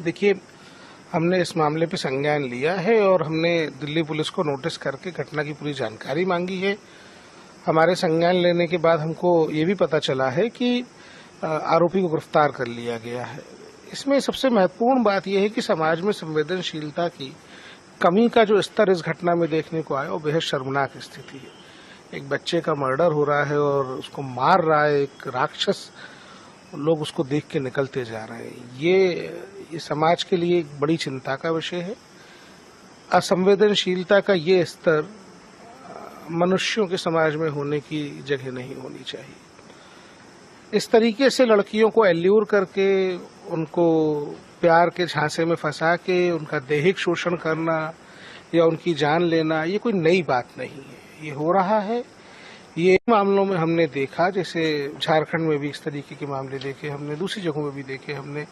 देखिए, हमने इस मामले पे संज्ञान लिया है और हमने दिल्ली पुलिस को नोटिस करके घटना की पूरी जानकारी मांगी है। हमारे संज्ञान लेने के बाद हमको ये भी पता चला है कि आरोपी को गिरफ्तार कर लिया गया है। इसमें सबसे महत्वपूर्ण बात यह है कि समाज में संवेदनशीलता की कमी का जो स्तर इस घटना में देखने को आया वो बेहद शर्मनाक स्थिति है। एक बच्चे का मर्डर हो रहा है और उसको मार रहा है एक राक्षस, लोग उसको देख के निकलते जा रहे हैं। ये समाज के लिए एक बड़ी चिंता का विषय है। असंवेदनशीलता का ये स्तर मनुष्यों के समाज में होने की जगह नहीं होनी चाहिए। इस तरीके से लड़कियों को एल्यूर करके उनको प्यार के झांसे में फंसा के उनका दैहिक शोषण करना या उनकी जान लेना ये कोई नई बात नहीं है, ये हो रहा है। ये मामलों में हमने देखा, जैसे झारखंड में भी इस तरीके के मामले देखे हमने, दूसरी जगहों में भी देखे हमने।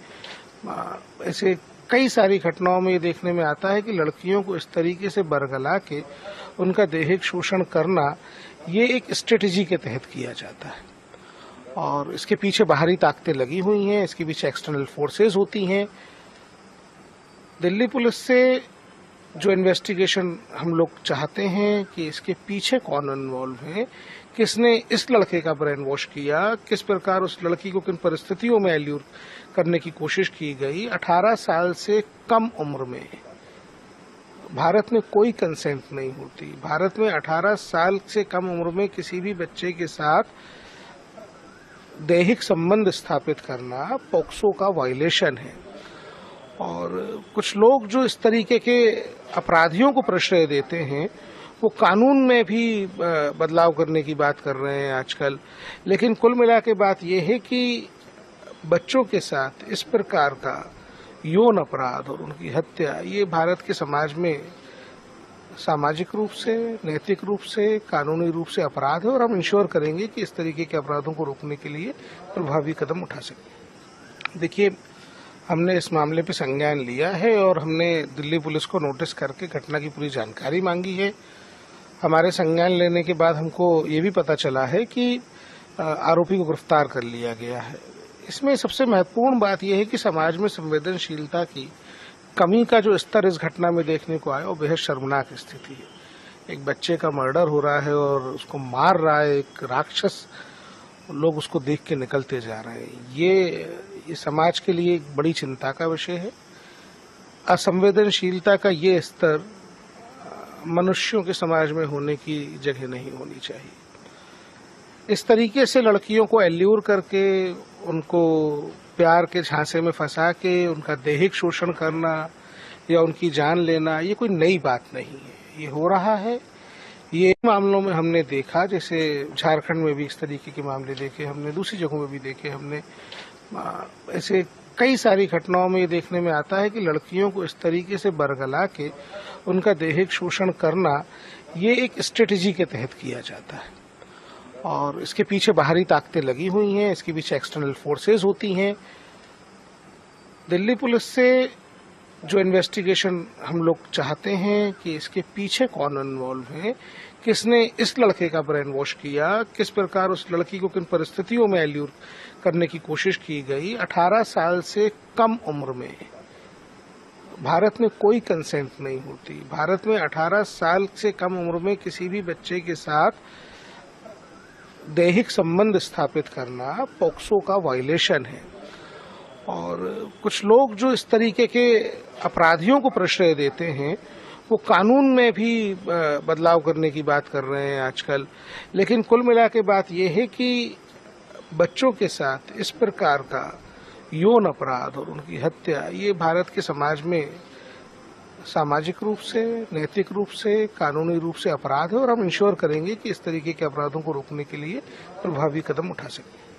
ऐसे कई सारी घटनाओं में ये देखने में आता है कि लड़कियों को इस तरीके से बरगला के उनका दैहिक शोषण करना ये एक स्ट्रेटेजी के तहत किया जाता है और इसके पीछे बाहरी ताकतें लगी हुई हैं, इसके पीछे एक्सटर्नल फोर्सेस होती हैं। दिल्ली पुलिस से जो इन्वेस्टिगेशन हम लोग चाहते हैं कि इसके पीछे कौन इन्वॉल्व है, किसने इस लड़के का ब्रेन वॉश किया, किस प्रकार उस लड़की को किन परिस्थितियों में एल्यूर करने की कोशिश की गई। 18 साल से कम उम्र में भारत में कोई कंसेंट नहीं होती। भारत में 18 साल से कम उम्र में किसी भी बच्चे के साथ दैहिक संबंध स्थापित करना पोक्सो का वायलेशन है। और कुछ लोग जो इस तरीके के अपराधियों को प्रश्रय देते हैं वो कानून में भी बदलाव करने की बात कर रहे हैं आजकल। लेकिन कुल मिला के बात यह है कि बच्चों के साथ इस प्रकार का यौन अपराध और उनकी हत्या ये भारत के समाज में सामाजिक रूप से, नैतिक रूप से, कानूनी रूप से अपराध है और हम इंश्योर करेंगे कि इस तरीके के अपराधों को रोकने के लिए प्रभावी कदम उठा सकें। देखिए, हमने इस मामले पे संज्ञान लिया है और हमने दिल्ली पुलिस को नोटिस करके घटना की पूरी जानकारी मांगी है। हमारे संज्ञान लेने के बाद हमको ये भी पता चला है कि आरोपी को गिरफ्तार कर लिया गया है। इसमें सबसे महत्वपूर्ण बात यह है कि समाज में संवेदनशीलता की कमी का जो स्तर इस घटना में देखने को आया वो बेहद शर्मनाक स्थिति है। एक बच्चे का मर्डर हो रहा है और उसको मार रहा है एक राक्षस, लोग उसको देख के निकलते जा रहे हैं। ये समाज के लिए एक बड़ी चिंता का विषय है। असंवेदनशीलता का ये स्तर मनुष्यों के समाज में होने की जगह नहीं होनी चाहिए। इस तरीके से लड़कियों को एल्यूर करके उनको प्यार के झांसे में फंसा के उनका दैहिक शोषण करना या उनकी जान लेना ये कोई नई बात नहीं है, ये हो रहा है। ये मामलों में हमने देखा, जैसे झारखंड में भी इस तरीके के मामले देखे हमने, दूसरी जगहों में भी देखे हमने। ऐसे कई सारी घटनाओं में ये देखने में आता है कि लड़कियों को इस तरीके से बरगला के उनका दैहिक शोषण करना ये एक स्ट्रेटेजी के तहत किया जाता है और इसके पीछे बाहरी ताकतें लगी हुई हैं, इसके पीछे एक्सटर्नल फोर्सेस होती हैं। दिल्ली पुलिस से जो इन्वेस्टिगेशन हम लोग चाहते हैं कि इसके पीछे कौन इन्वॉल्व है, किसने इस लड़के का ब्रेन वॉश किया, किस प्रकार उस लड़की को किन परिस्थितियों में एल्यूर करने की कोशिश की गई। 18 साल से कम उम्र में भारत में कोई कंसेंट नहीं होती। भारत में 18 साल से कम उम्र में किसी भी बच्चे के साथ दैहिक संबंध स्थापित करना पोक्सो का वायलेशन है। और कुछ लोग जो इस तरीके के अपराधियों को प्रश्रय देते हैं वो कानून में भी बदलाव करने की बात कर रहे हैं आजकल। लेकिन कुल मिला के बात यह है कि बच्चों के साथ इस प्रकार का यौन अपराध और उनकी हत्या ये भारत के समाज में सामाजिक रूप से, नैतिक रूप से, कानूनी रूप से अपराध है और हम इंश्योर करेंगे कि इस तरीके के अपराधों को रोकने के लिए प्रभावी कदम उठा सकें।